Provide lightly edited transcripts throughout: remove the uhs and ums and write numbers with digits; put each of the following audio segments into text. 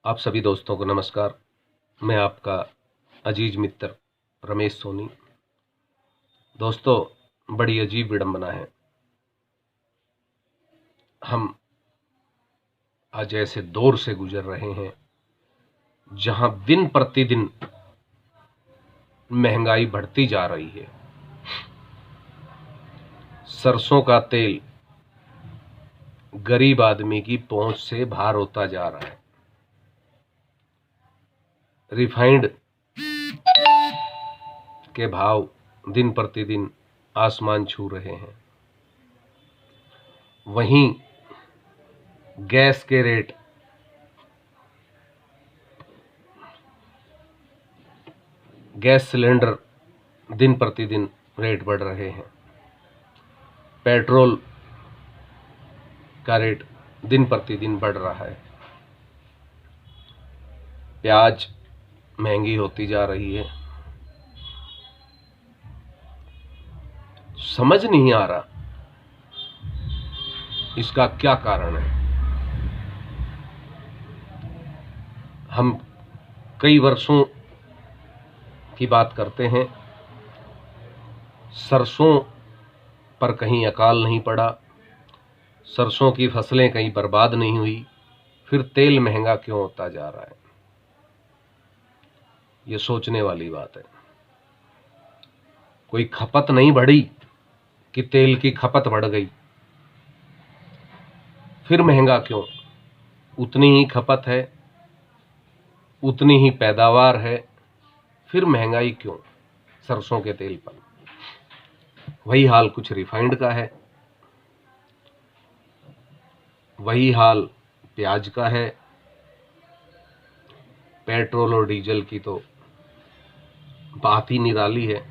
आप सभी दोस्तों को नमस्कार। मैं आपका अजीज मित्र रमेश सोनी। दोस्तों, बड़ी अजीब विडंबना है। हम आज ऐसे दौर से गुजर रहे हैं जहां दिन प्रतिदिन महंगाई बढ़ती जा रही है। सरसों का तेल गरीब आदमी की पहुंच से बाहर होता जा रहा है। रिफाइंड के भाव दिन प्रतिदिन आसमान छू रहे हैं। वहीं गैस के रेट गैस सिलेंडर दिन प्रतिदिन रेट बढ़ रहे हैं। पेट्रोल का रेट दिन प्रतिदिन बढ़ रहा है। प्याज महंगी होती जा रही है। समझ नहीं आ रहा इसका क्या कारण है। हम कई वर्षों की बात करते हैं, सरसों पर कहीं अकाल नहीं पड़ा, सरसों की फसलें कहीं बर्बाद नहीं हुई, फिर तेल महंगा क्यों होता जा रहा है। ये सोचने वाली बात है। कोई खपत नहीं बढ़ी कि तेल की खपत बढ़ गई, फिर महंगा क्यों। उतनी ही खपत है, उतनी ही पैदावार है, फिर महंगाई क्यों सरसों के तेल पर। वही हाल कुछ रिफाइंड का है, वही हाल प्याज का है। पेट्रोल और डीजल की तो बात ही निराली है।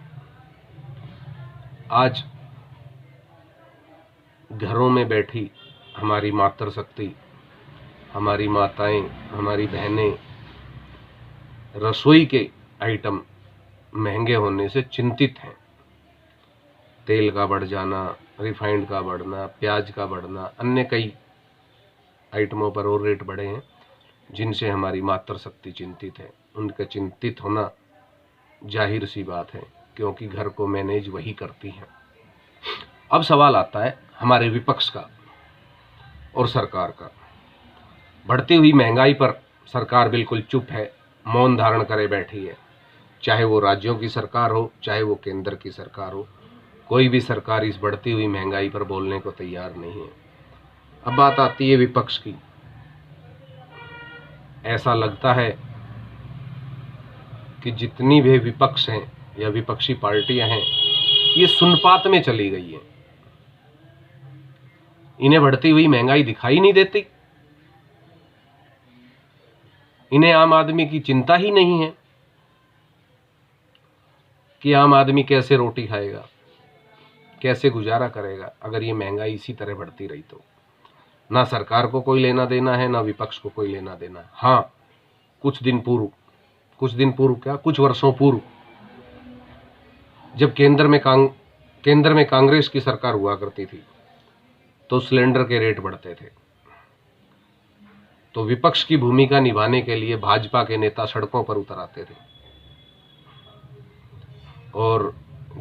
आज घरों में बैठी हमारी मातृशक्ति, हमारी माताएं, हमारी बहनें रसोई के आइटम महंगे होने से चिंतित हैं। तेल का बढ़ जाना, रिफाइंड का बढ़ना, प्याज का बढ़ना, अन्य कई आइटमों पर और रेट बढ़े हैं जिनसे हमारी मातृशक्ति चिंतित है। उनका चिंतित होना जाहिर सी बात है, क्योंकि घर को मैनेज वही करती हैं। अब सवाल आता है हमारे विपक्ष का और सरकार का। बढ़ती हुई महंगाई पर सरकार बिल्कुल चुप है, मौन धारण करे बैठी है। चाहे वो राज्यों की सरकार हो, चाहे वो केंद्र की सरकार हो, कोई भी सरकार इस बढ़ती हुई महंगाई पर बोलने को तैयार नहीं है। अब बात आती है विपक्ष की। ऐसा लगता है कि जितनी भी विपक्ष हैं या विपक्षी पार्टियां हैं, ये सुनपात में चली गई हैं। इन्हें बढ़ती हुई महंगाई दिखाई नहीं देती, इन्हें आम आदमी की चिंता ही नहीं है कि आम आदमी कैसे रोटी खाएगा, कैसे गुजारा करेगा अगर ये महंगाई इसी तरह बढ़ती रही तो। ना सरकार को कोई लेना देना है, ना विपक्ष को कोई लेना देना है। हाँ, कुछ दिन पूर्व क्या, कुछ वर्षों पूर्व जब केंद्र में कांग्रेस की सरकार हुआ करती थी तो सिलेंडर के रेट बढ़ते थे, तो विपक्ष की भूमिका निभाने के लिए भाजपा के नेता सड़कों पर उतर आते थे और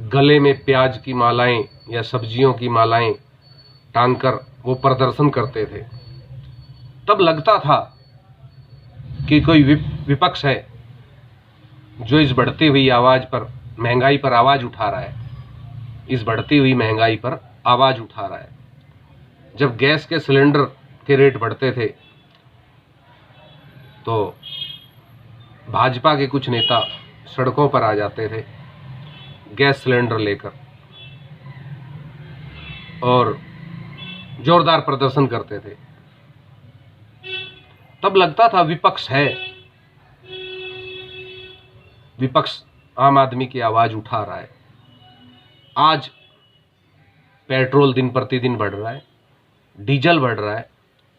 गले में प्याज की मालाएं या सब्जियों की मालाएं टांगकर वो प्रदर्शन करते थे। तब लगता था कि कोई विपक्ष है जो इस बढ़ती हुई महंगाई पर आवाज उठा रहा है, इस बढ़ती हुई महंगाई पर आवाज उठा रहा है। जब गैस के सिलेंडर के रेट बढ़ते थे तो भाजपा के कुछ नेता सड़कों पर आ जाते थे गैस सिलेंडर लेकर और जोरदार प्रदर्शन करते थे। तब लगता था विपक्ष है, विपक्ष आम आदमी की आवाज उठा रहा है। आज पेट्रोल दिन प्रतिदिन बढ़ रहा है, डीजल बढ़ रहा है,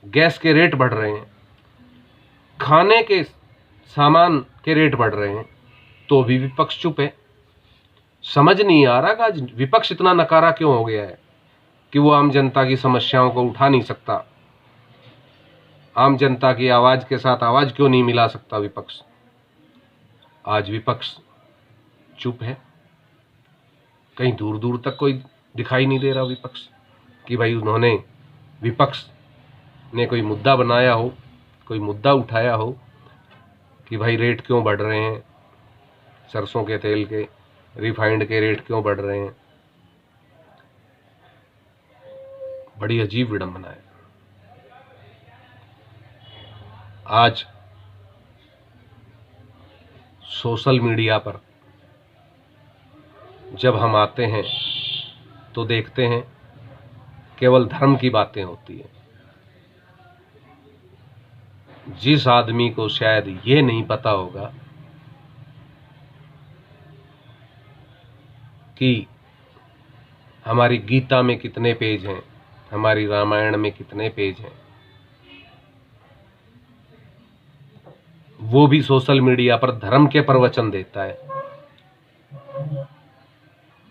गैस के रेट बढ़ रहे हैं, खाने के सामान के रेट बढ़ रहे हैं, तो भी विपक्ष चुप है। समझ नहीं आ रहा कि आज विपक्ष इतना नकारा क्यों हो गया है कि वो आम जनता की समस्याओं को उठा नहीं सकता। आम जनता की आवाज के साथ आवाज क्यों नहीं मिला सकता विपक्ष? आज विपक्ष चुप है। कहीं दूर दूर तक कोई दिखाई नहीं दे रहा विपक्ष कि भाई उन्होंने, विपक्ष ने कोई मुद्दा बनाया हो, कोई मुद्दा उठाया हो कि भाई रेट क्यों बढ़ रहे हैं, सरसों के तेल के, रिफाइंड के रेट क्यों बढ़ रहे हैं। बड़ी अजीब विडंबना है। आज सोशल मीडिया पर जब हम आते हैं तो देखते हैं केवल धर्म की बातें होती हैं। जिस आदमी को शायद ये नहीं पता होगा कि हमारी गीता में कितने पेज हैं, हमारी रामायण में कितने पेज हैं, वो भी सोशल मीडिया पर धर्म के प्रवचन देता है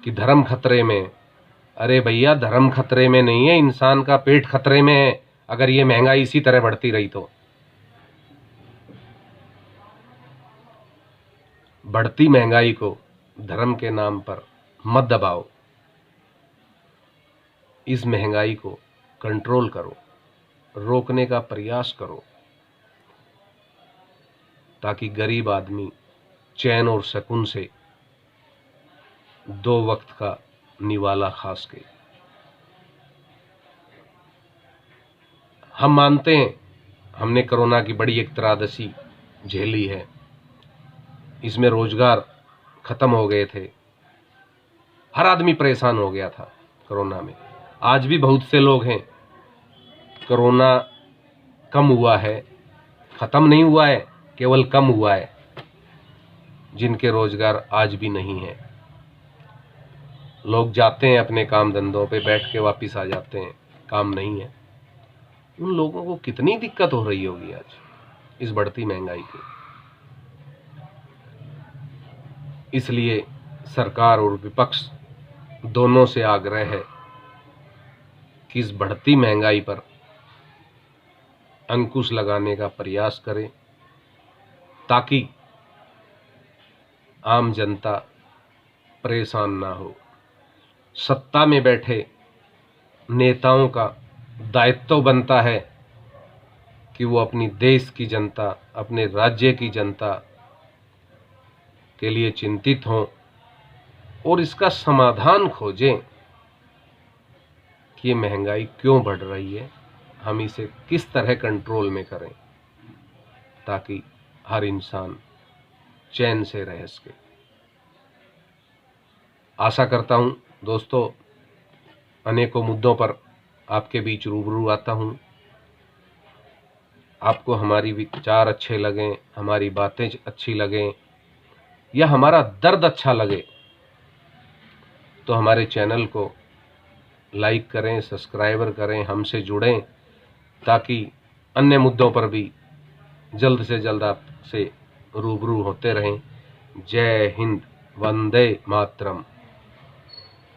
कि धर्म खतरे में। अरे भैया, धर्म खतरे में नहीं है, इंसान का पेट खतरे में है अगर ये महंगाई इसी तरह बढ़ती रही तो। बढ़ती महंगाई को धर्म के नाम पर मत दबाओ, इस महंगाई को कंट्रोल करो, रोकने का प्रयास करो, ताकि गरीब आदमी चैन और सुकून से 2 वक्त का निवाला खा सके। हम मानते हैं हमने कोरोना की बड़ी एक त्रासदी झेली है, इसमें रोजगार खत्म हो गए थे, हर आदमी परेशान हो गया था कोरोना में। आज भी बहुत से लोग हैं, कोरोना कम हुआ है, खत्म नहीं हुआ है, केवल कम हुआ है, जिनके रोजगार आज भी नहीं है। लोग जाते हैं अपने काम धंधों पे, बैठ के वापस आ जाते हैं, काम नहीं है। उन लोगों को कितनी दिक्कत हो रही होगी आज इस बढ़ती महंगाई की। इसलिए सरकार और विपक्ष दोनों से आग्रह है कि इस बढ़ती महंगाई पर अंकुश लगाने का प्रयास करें, ताकि आम जनता परेशान ना हो। सत्ता में बैठे नेताओं का दायित्व बनता है कि वो अपनी देश की जनता, अपने राज्य की जनता के लिए चिंतित हों और इसका समाधान खोजें कि ये महंगाई क्यों बढ़ रही है, हम इसे किस तरह कंट्रोल में करें ताकि हर इंसान चैन से रह सके। आशा करता हूं दोस्तों, अनेकों मुद्दों पर आपके बीच रूबरू आता हूं। आपको हमारी विचार अच्छे लगें, हमारी बातें अच्छी लगें या हमारा दर्द अच्छा लगे तो हमारे चैनल को लाइक करें, सब्सक्राइबर करें, हमसे जुड़ें, ताकि अन्य मुद्दों पर भी जल्द से जल्द आपसे रूबरू होते रहें। जय हिंद, वंदे मातरम।